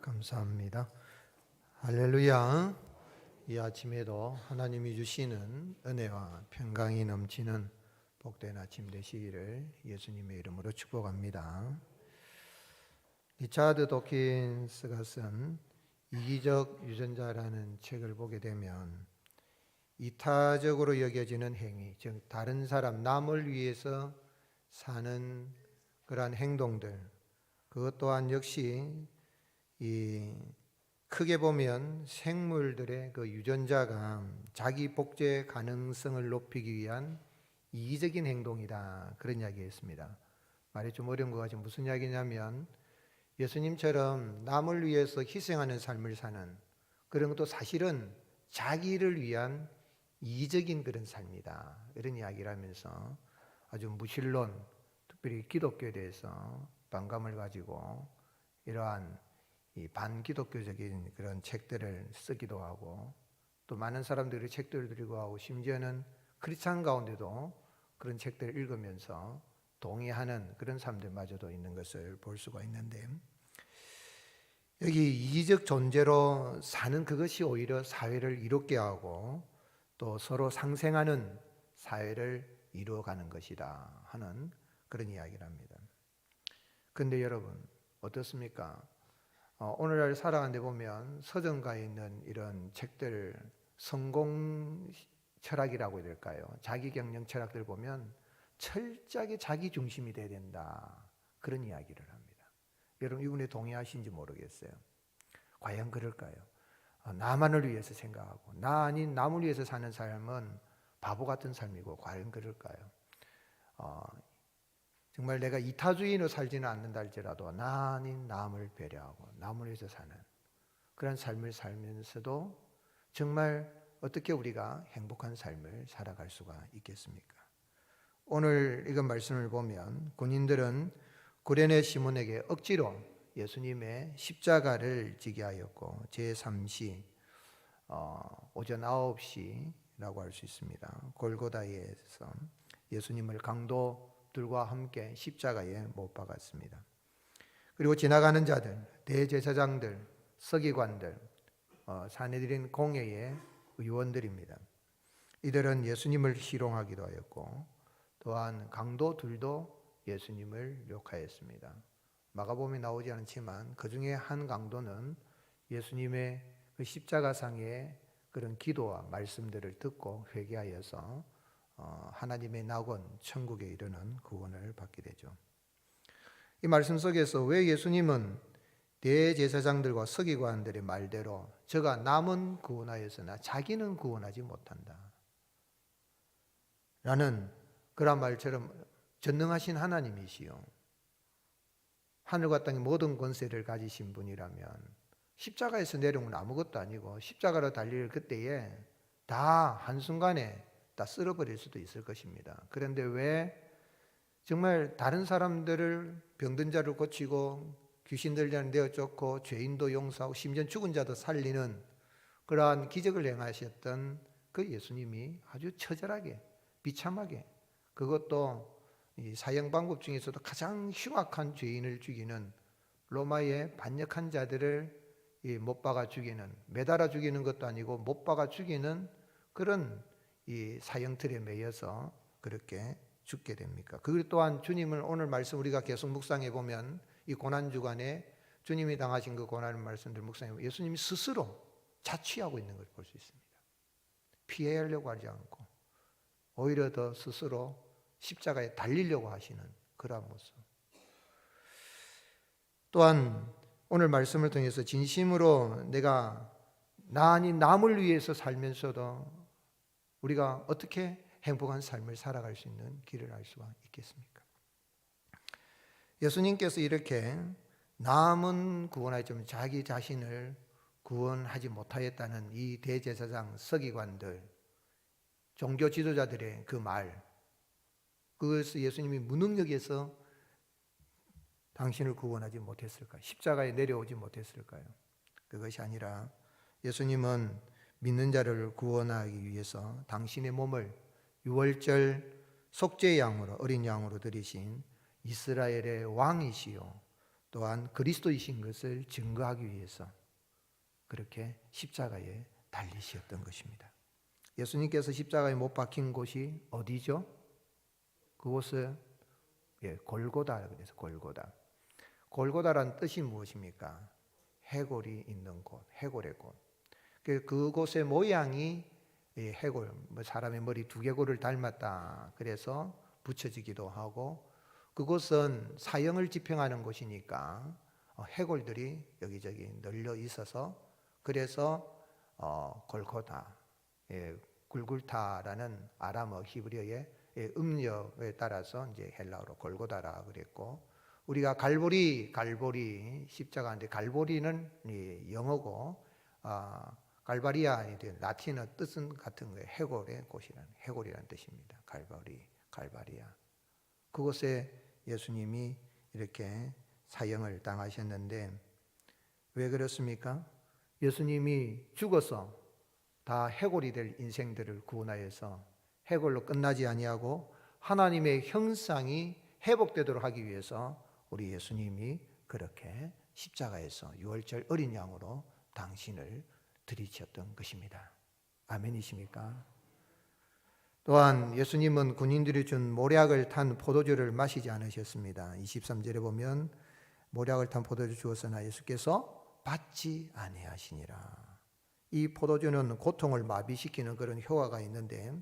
감사합니다. 할렐루야. 이 아침에도 하나님이 주시는 은혜와 평강이 넘치는 복된 아침 되시기를 예수님의 이름으로 축복합니다. 리차드 도킨스가 쓴 이기적 유전자라는 책을 보게 되면 이타적으로 여겨지는 행위, 즉 다른 사람, 남을 위해서 사는 그러한 행동들, 그것 또한 역시 크게 보면 생물들의 그 유전자가 자기 복제 가능성을 높이기 위한 이기적인 행동이다, 그런 이야기였습니다. 말이 좀 어려운 것 같지만 무슨 이야기냐면 예수님처럼 남을 위해서 희생하는 삶을 사는 그런 것도 사실은 자기를 위한 이기적인 그런 삶이다, 이런 이야기를 하면서 아주 무신론, 특별히 기독교에 대해서 반감을 가지고 이러한 이 반기독교적인 그런 책들을 쓰기도 하고, 또 많은 사람들이 책들을 들고 하고, 심지어는 크리스찬 가운데도 그런 책들을 읽으면서 동의하는 그런 사람들마저도 있는 것을 볼 수가 있는데, 여기 이기적 존재로 사는 그것이 오히려 사회를 이롭게 하고 또 서로 상생하는 사회를 이루어가는 것이다 하는 그런 이야기를 합니다. 그런데 여러분 어떻습니까? 오늘날 살아가는데 보면 서점가에 있는 이런 책들, 성공 철학이라고 해야 될까요? 자기 경영 철학들 보면 철저하게 자기 중심이 돼야 된다, 그런 이야기를 합니다. 여러분 이분에 동의하신지 모르겠어요. 과연 그럴까요? 나만을 위해서 생각하고 나 아닌 남을 위해서 사는 삶은 바보 같은 삶이고, 과연 그럴까요? 정말 내가 이타주의로 살지는 않는다 할지라도 나 아닌 남을 배려하고 남을 위해서 사는 그런 삶을 살면서도 정말 어떻게 우리가 행복한 삶을 살아갈 수가 있겠습니까? 오늘 이건 말씀을 보면 군인들은 구레네 시몬에게 억지로 예수님의 십자가를 지게 하였고, 제3시 오전 9시라고 할 수 있습니다. 골고다에서 예수님을 강도들과 함께 십자가에 못 박았습니다. 그리고 지나가는 자들, 대제사장들, 서기관들, 산헤드린 공회의 의원들입니다. 이들은 예수님을 희롱하기도 하였고, 또한 강도들도 예수님을 욕하였습니다. 마가복음에 나오지 않지만 그 중에 한 강도는 예수님의 그 십자가상의 그런 기도와 말씀들을 듣고 회개하여서 하나님의 낙원 천국에 이르는 구원을 받게 되죠. 이 말씀 속에서 왜 예수님은 대제사장들과 서기관들의 말대로 저가 남은 구원하였으나 자기는 구원하지 못한다 라는 그런 말처럼 전능하신 하나님이시요, 하늘과 땅의 모든 권세를 가지신 분이라면 십자가에서 내려온 건 아무것도 아니고 십자가로 달릴 그때에 다 한순간에 다 쓸어버릴 수도 있을 것입니다. 그런데 왜 정말 다른 사람들을, 병든 자를 고치고 귀신 들리는 내어 쫓고 죄인도 용서하고 심지어 죽은 자도 살리는 그러한 기적을 행하셨던 그 예수님이 아주 처절하게 비참하게, 그것도 이 사형 방법 중에서도 가장 흉악한 죄인을 죽이는, 로마의 반역한 자들을 못 박아 죽이는, 매달아 죽이는 것도 아니고 못 박아 죽이는 그런 이 사형틀에 매여서 그렇게 죽게 됩니까? 그 또한 주님을 오늘 말씀 우리가 계속 묵상해 보면 이 고난 주간에 주님이 당하신 그 고난의 말씀들 묵상해 보면 예수님이 스스로 자취하고 있는 걸 볼 수 있습니다. 피하려고 하지 않고 오히려 더 스스로 십자가에 달리려고 하시는 그러한 모습. 또한 오늘 말씀을 통해서 진심으로 내가 나 아닌 남을 위해서 살면서도 우리가 어떻게 행복한 삶을 살아갈 수 있는 길을 알 수가 있겠습니까? 예수님께서 이렇게 남은 구원하였지만 자기 자신을 구원하지 못하였다는 이 대제사장, 서기관들, 종교 지도자들의 그 말, 그것을 예수님이 무능력에서 당신을 구원하지 못했을까요? 십자가에 내려오지 못했을까요? 그것이 아니라 예수님은 믿는 자를 구원하기 위해서 당신의 몸을 유월절 속죄 양으로, 어린 양으로 드리신 이스라엘의 왕이시요 또한 그리스도이신 것을 증거하기 위해서 그렇게 십자가에 달리셨던 것입니다. 예수님께서 십자가에 못 박힌 곳이 어디죠? 그곳은 골고다라고 해서 골고다. 골고다란 뜻이 무엇입니까? 해골이 있는 곳, 해골의 곳. 그곳의 모양이 해골, 사람의 머리 두개골을 닮았다. 그래서 붙여지기도 하고, 그곳은 사형을 집행하는 곳이니까 해골들이 여기저기 널려 있어서, 그래서 골고다, 굴굴타라는 아람어 히브리어의 음력에 따라서 이제 헬라어로 골고다라 그랬고, 우리가 갈보리 십자가인데, 갈보리는 영어고 갈바리아 라틴어 뜻은 같은 거예요. 해골이라는 뜻입니다. 갈바리아. 그곳에 예수님이 이렇게 사형을 당하셨는데 왜 그렇습니까? 예수님이 죽어서 다 해골이 될 인생들을 구원하여서 해골로 끝나지 아니하고 하나님의 형상이 회복되도록 하기 위해서 우리 예수님이 그렇게 십자가에서 유월절 어린 양으로 당신을 들이셨던 것입니다. 아멘이십니까? 또한 예수님은 군인들이 준 모략을 탄 포도주를 마시지 않으셨습니다. 23절에 보면 모략을 탄 포도주 주었으나 예수께서 받지 아니하시니라. 이 포도주는 고통을 마비시키는 그런 효과가 있는데,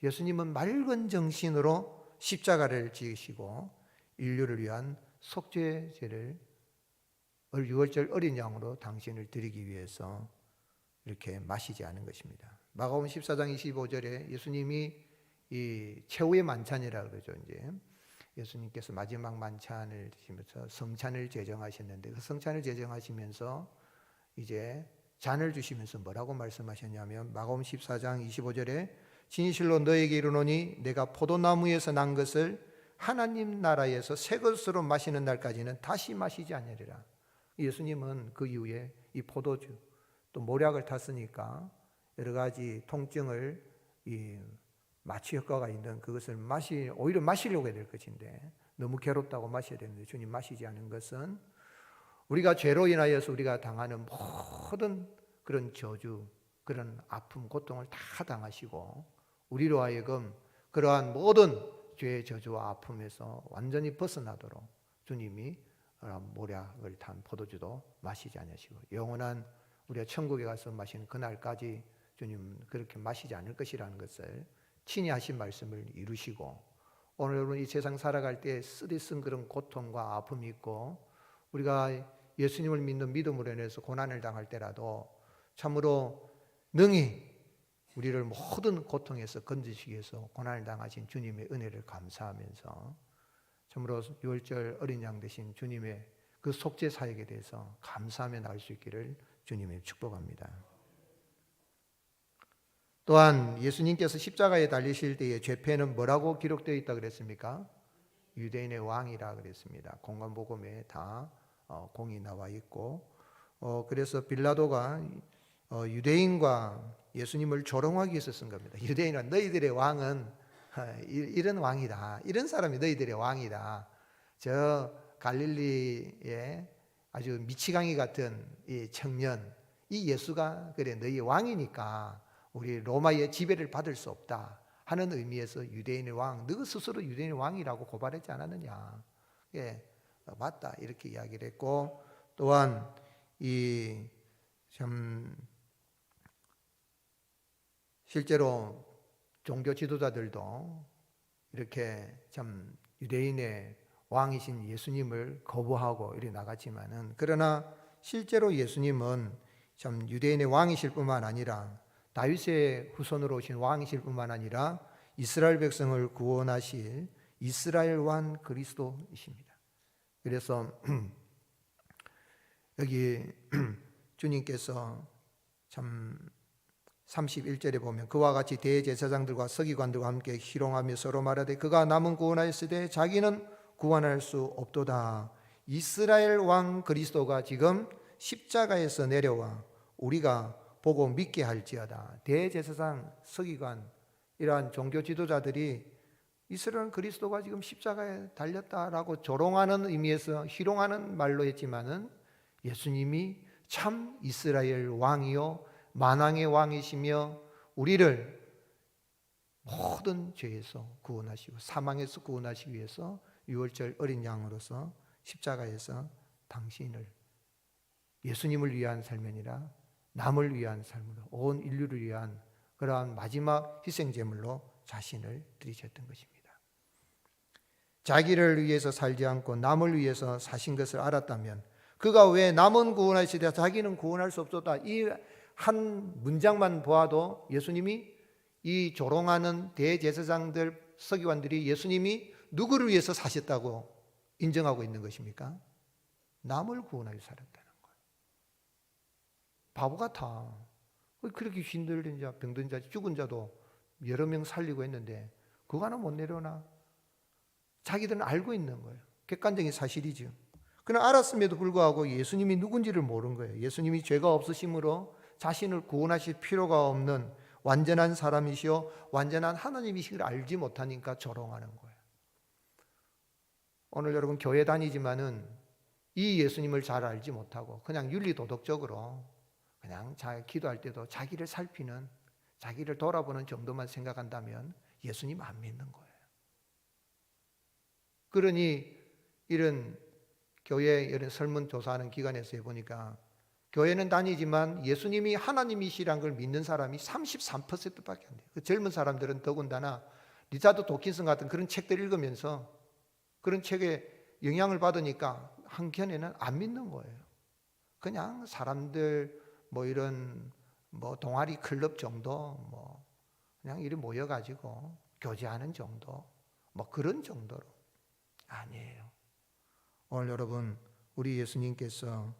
예수님은 맑은 정신으로 십자가를 지으시고 인류를 위한 속죄제를 유월절 어린 양으로 당신을 드리기 위해서 이렇게 마시지 않은 것입니다. 마가복음 14장 25절에 예수님이 이 최후의 만찬이라고 그러죠. 이제 예수님께서 마지막 만찬을 드시면서 성찬을 제정하셨는데, 그 성찬을 제정하시면서 이제 잔을 주시면서 뭐라고 말씀하셨냐면, 마가복음 14장 25절에 진실로 너에게 이르노니 내가 포도나무에서 난 것을 하나님 나라에서 새 것으로 마시는 날까지는 다시 마시지 않으리라. 예수님은 그 이후에 이 포도주 또 모략을 탔으니까 여러 가지 통증을 마취 효과가 있는 그것을 오히려 마시려고 해야 될 것인데 너무 괴롭다고 마셔야 되는데 주님 마시지 않은 것은 우리가 죄로 인하여서 우리가 당하는 모든 그런 저주, 그런 아픔, 고통을 다 당하시고 우리로 하여금 그러한 모든 죄의 저주와 아픔에서 완전히 벗어나도록 주님이 모략을 탄 포도주도 마시지 않으시고 영원한 우리가 천국에 가서 마시는 그날까지 주님 그렇게 마시지 않을 것이라는 것을 친히 하신 말씀을 이루시고, 오늘 여러분 이 세상 살아갈 때 쓰디쓴 그런 고통과 아픔이 있고 우리가 예수님을 믿는 믿음으로 인해서 고난을 당할 때라도 참으로 능히 우리를 모든 고통에서 건지시기 위해서 고난을 당하신 주님의 은혜를 감사하면서 참으로 유월절 어린 양 되신 주님의 그 속죄 사역에 대해서 감사하며 나갈 수 있기를 주님의 축복합니다. 또한 예수님께서 십자가에 달리실 때의 죄패는 뭐라고 기록되어 있다 그랬습니까? 유대인의 왕이라 그랬습니다. 공관복음에 다 공이 나와 있고, 그래서 빌라도가 유대인과 예수님을 조롱하기 위해서 쓴 겁니다. 유대인은 너희들의 왕은 이런 왕이다. 이런 사람이 너희들의 왕이다. 저 갈릴리의 아주 미치광이 같은 이 청년, 이 예수가 그래 너희 왕이니까 우리 로마의 지배를 받을 수 없다 하는 의미에서 유대인의 왕, 너 스스로 유대인의 왕이라고 고발했지 않았느냐. 예, 맞다 이렇게 이야기를 했고, 또한 이 참 실제로 종교 지도자들도 이렇게 참 유대인의 왕이신 예수님을 거부하고 이리 나갔지만은, 그러나 실제로 예수님은 참 유대인의 왕이실 뿐만 아니라 다윗의 후손으로 오신 왕이실 뿐만 아니라 이스라엘 백성을 구원하실 이스라엘 왕 그리스도이십니다. 그래서 여기 주님께서 참 31절에 보면 그와 같이 대제사장들과 서기관들과 함께 희롱하며 서로 말하되 그가 남은 구원하였으되 자기는 구원할 수 없도다. 이스라엘 왕 그리스도가 지금 십자가에서 내려와 우리가 보고 믿게 할지어다. 대제사장, 서기관 이러한 종교 지도자들이 이스라엘은 그리스도가 지금 십자가에 달렸다라고 조롱하는 의미에서 희롱하는 말로 했지만은 예수님이 참 이스라엘 왕이요 만왕의 왕이시며 우리를 모든 죄에서 구원하시고 사망에서 구원하시기 위해서 유월절 어린 양으로서 십자가에서 당신을 예수님을 위한 삶이 아니라 남을 위한 삶으로 온 인류를 위한 그러한 마지막 희생제물로 자신을 드리셨던 것입니다. 자기를 위해서 살지 않고 남을 위해서 사신 것을 알았다면 그가 왜 남은 구원하시되 자기는 구원할 수 없었다, 이 한 문장만 보아도 예수님이 이 조롱하는 대제사장들 서기관들이 예수님이 누구를 위해서 사셨다고 인정하고 있는 것입니까? 남을 구원하기 위해 살았다는 거예요. 바보 같아. 그렇게 힘들든 자, 병든 자, 죽은 자도 여러 명 살리고 했는데 그거 하나 못 내려오나? 자기들은 알고 있는 거예요. 객관적인 사실이죠. 그러나 알았음에도 불구하고 예수님이 누군지를 모르는 거예요. 예수님이 죄가 없으심으로 자신을 구원하실 필요가 없는 완전한 사람이시오 완전한 하나님이시기를 알지 못하니까 조롱하는 거예요. 오늘 여러분 교회 다니지만은 이 예수님을 잘 알지 못하고 그냥 윤리도덕적으로 그냥 기도할 때도 자기를 살피는, 자기를 돌아보는 정도만 생각한다면 예수님 안 믿는 거예요. 그러니 이런 교회 이런 설문조사하는 기관에서 해보니까 교회는 다니지만 예수님이 하나님이시란 걸 믿는 사람이 33%밖에 안 돼요. 그 젊은 사람들은 더군다나 리차드 도킨슨 같은 그런 책들 읽으면서 그런 책에 영향을 받으니까 한켠에는 안 믿는 거예요. 그냥 사람들 이런 동아리 클럽 정도 그냥 이리 모여가지고 교제하는 정도 그런 정도로 아니에요. 오늘 여러분 우리 예수님께서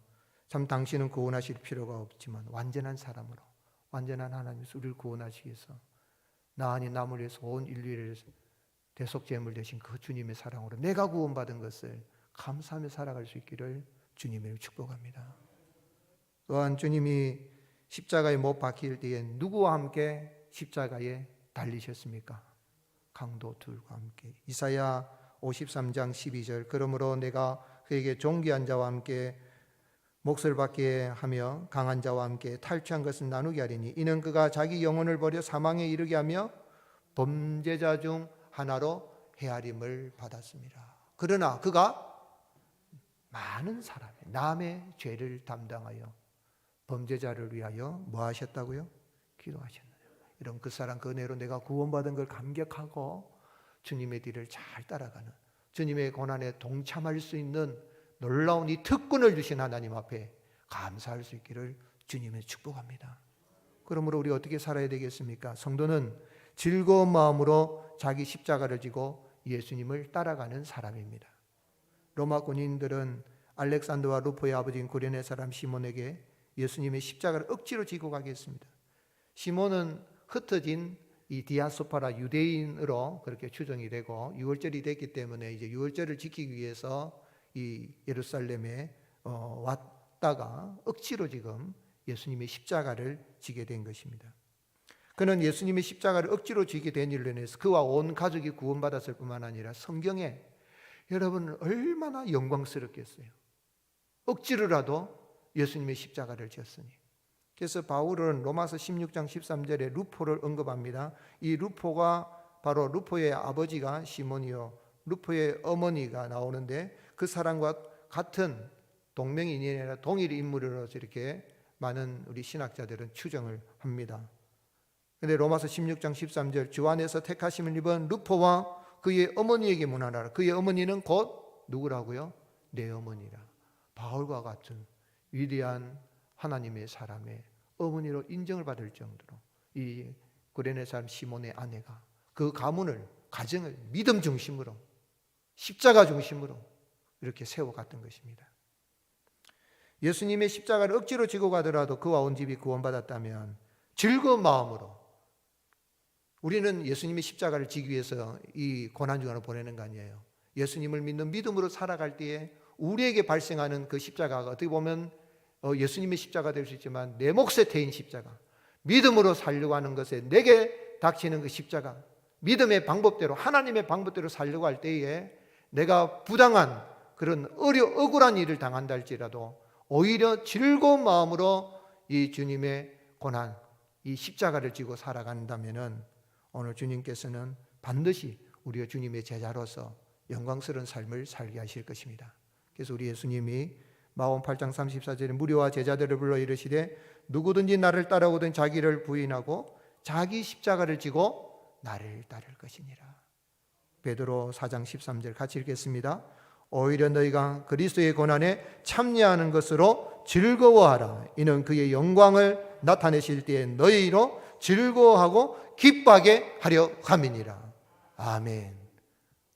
참 당신은 구원하실 필요가 없지만 완전한 사람으로 완전한 하나님께서 우리를 구원하시기 위해서 나 아닌 남을 위해서 온 인류를 대속제물 되신 그 주님의 사랑으로 내가 구원받은 것을 감사하며 살아갈 수 있기를 주님을 축복합니다. 또한 주님이 십자가에 못 박힐 때에 누구와 함께 십자가에 달리셨습니까? 강도들과 함께. 이사야 53장 12절 그러므로 내가 그에게 존귀한 자와 함께 몫을 받게 하며 강한 자와 함께 탈취한 것을 나누게 하리니 이는 그가 자기 영혼을 버려 사망에 이르게 하며 범죄자 중 하나로 헤아림을 받았습니다. 그러나 그가 많은 사람의 남의 죄를 담당하여 범죄자를 위하여 뭐 하셨다고요? 기도하셨느냐. 이런 그 사람 그 은혜로 내가 구원받은 걸 감격하고 주님의 뒤를 잘 따라가는, 주님의 고난에 동참할 수 있는 놀라운 이 특권을 주신 하나님 앞에 감사할 수 있기를 주님의 축복합니다. 그러므로 우리 어떻게 살아야 되겠습니까? 성도는 즐거운 마음으로 자기 십자가를 지고 예수님을 따라가는 사람입니다. 로마 군인들은 알렉산더와 루포의 아버지인 구레네 사람 시몬에게 예수님의 십자가를 억지로 지고 가게 했습니다. 시몬은 흩어진 이 디아스포라 유대인으로 그렇게 추정이 되고 유월절이 됐기 때문에 이제 유월절을 지키기 위해서 이 예루살렘에 왔다가 억지로 지금 예수님의 십자가를 지게 된 것입니다. 그는 예수님의 십자가를 억지로 지게 된 일로 인해서 그와 온 가족이 구원받았을 뿐만 아니라 성경에 여러분 얼마나 영광스럽겠어요. 억지로라도 예수님의 십자가를 지었으니. 그래서 바울은 로마서 16장 13절에 루포를 언급합니다. 이 루포가 바로 루포의 아버지가 시몬이요 루포의 어머니가 나오는데 그 사람과 같은 동명인이 아니라 동일 인물으로서 이렇게 많은 우리 신학자들은 추정을 합니다. 그런데 로마서 16장 13절 주 안에서 택하심을 입은 루포와 그의 어머니에게 문안하라. 그의 어머니는 곧 누구라고요? 내 어머니라. 바울과 같은 위대한 하나님의 사람의 어머니로 인정을 받을 정도로 이 구레네 사람 시몬의 아내가 그 가문을 가정을 믿음 중심으로 십자가 중심으로 이렇게 세워갔던 것입니다. 예수님의 십자가를 억지로 지고 가더라도 그와 온 집이 구원받았다면 즐거운 마음으로 우리는 예수님의 십자가를 지기 위해서 이 고난주간을 보내는 거 아니에요. 예수님을 믿는 믿음으로 살아갈 때에 우리에게 발생하는 그 십자가가 어떻게 보면 예수님의 십자가 될 수 있지만 내 몫에 태인 십자가, 믿음으로 살려고 하는 것에 내게 닥치는 그 십자가, 믿음의 방법대로, 하나님의 방법대로 살려고 할 때에 내가 부당한 그런 억울한 일을 당한다 할지라도 오히려 즐거운 마음으로 이 주님의 고난, 이 십자가를 지고 살아간다면은 오늘 주님께서는 반드시 우리가 주님의 제자로서 영광스러운 삶을 살게 하실 것입니다. 그래서 우리 예수님이 마가복음 8장 34절에 무리와 제자들을 불러 이르시되 누구든지 나를 따라오든 자기를 부인하고 자기 십자가를 지고 나를 따를 것이니라. 베드로 4장 13절 같이 읽겠습니다. 오히려 너희가 그리스도의 고난에 참여하는 것으로 즐거워하라. 이는 그의 영광을 나타내실 때에 너희로 즐거워하고 기뻐하게 하려 함이니라. 아멘.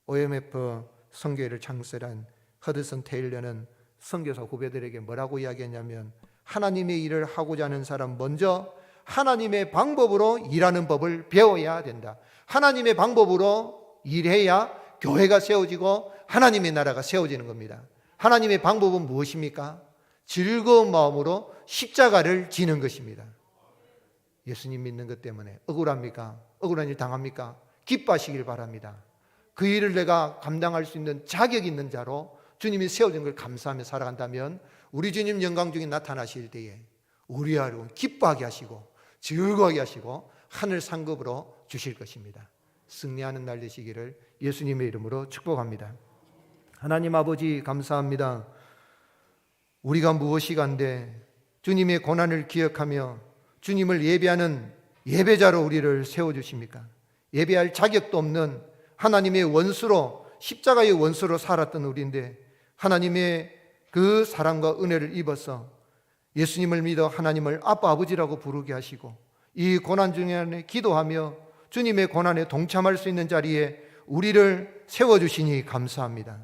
OMF 선교회를 창설한 허드슨 테일러는 선교사 후배들에게 뭐라고 이야기했냐면 하나님의 일을 하고자 하는 사람 먼저 하나님의 방법으로 일하는 법을 배워야 된다. 하나님의 방법으로 일해야 교회가 세워지고 하나님의 나라가 세워지는 겁니다. 하나님의 방법은 무엇입니까? 즐거운 마음으로 십자가를 지는 것입니다. 예수님 믿는 것 때문에 억울합니까? 억울한 일 당합니까? 기뻐하시길 바랍니다. 그 일을 내가 감당할 수 있는 자격이 있는 자로 주님이 세워진 걸 감사하며 살아간다면 우리 주님 영광 중에 나타나실 때에 우리 하루 기뻐하게 하시고 즐거워하게 하시고 하늘 상급으로 주실 것입니다. 승리하는 날 되시기를 예수님의 이름으로 축복합니다. 하나님 아버지 감사합니다. 우리가 무엇이 간데 주님의 고난을 기억하며 주님을 예배하는 예배자로 우리를 세워주십니까? 예배할 자격도 없는 하나님의 원수로 십자가의 원수로 살았던 우리인데 하나님의 그 사랑과 은혜를 입어서 예수님을 믿어 하나님을 아빠 아버지라고 부르게 하시고 이 고난 중에 기도하며 주님의 고난에 동참할 수 있는 자리에 우리를 세워주시니 감사합니다.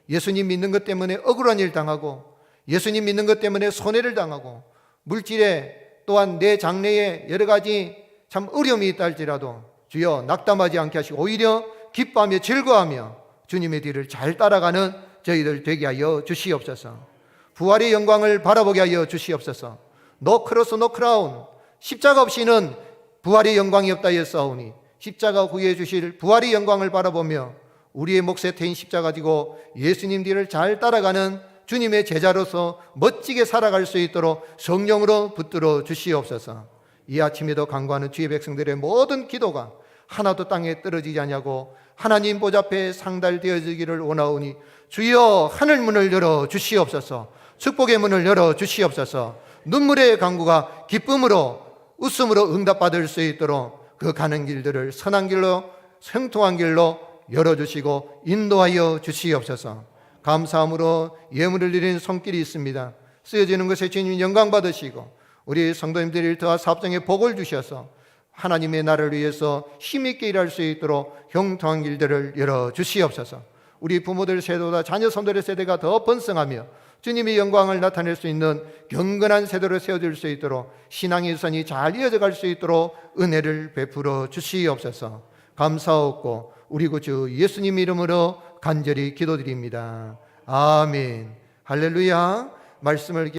예수님 믿는 것 때문에 억울한 일 당하고 예수님 믿는 것 때문에 손해를 당하고 물질에 또한 내 장래에 여러 가지 참 어려움이 있다 할지라도 주여 낙담하지 않게 하시고 오히려 기뻐하며 즐거워하며 주님의 뒤를 잘 따라가는 저희들 되게 하여 주시옵소서. 부활의 영광을 바라보게 하여 주시옵소서. 노 크로스 노 크라운, 십자가 없이는 부활의 영광이 없다 했사오니 십자가 구해 주실 부활의 영광을 바라보며 우리의 몫에 태인 십자가 지고 예수님 뒤를 잘 따라가는 주님의 제자로서 멋지게 살아갈 수 있도록 성령으로 붙들어 주시옵소서. 이 아침에도 간구하는 주의 백성들의 모든 기도가 하나도 땅에 떨어지지 않냐고 하나님 보좌 앞에 상달되어지기를 원하오니 주여 하늘 문을 열어 주시옵소서. 축복의 문을 열어 주시옵소서. 눈물의 간구가 기쁨으로 웃음으로 응답받을 수 있도록 그 가는 길들을 선한 길로 형통한 길로 열어주시고 인도하여 주시옵소서. 감사함으로 예물을 드리는 손길이 있습니다. 쓰여지는 것에 주님 영광 받으시고 우리 성도님들이 일터와 사업장에 복을 주셔서 하나님의 나라를 위해서 힘있게 일할 수 있도록 형통한 길들을 열어주시옵소서. 우리 부모들 세대보다 자녀 손들의 세대가 더 번성하며 주님의 영광을 나타낼 수 있는 경건한 세대로 세워질 수 있도록 신앙의 선이 잘 이어져 갈 수 있도록 은혜를 베풀어 주시옵소서. 감사하고 우리 구주 예수님 이름으로 간절히 기도드립니다. 아멘. 할렐루야. 말씀을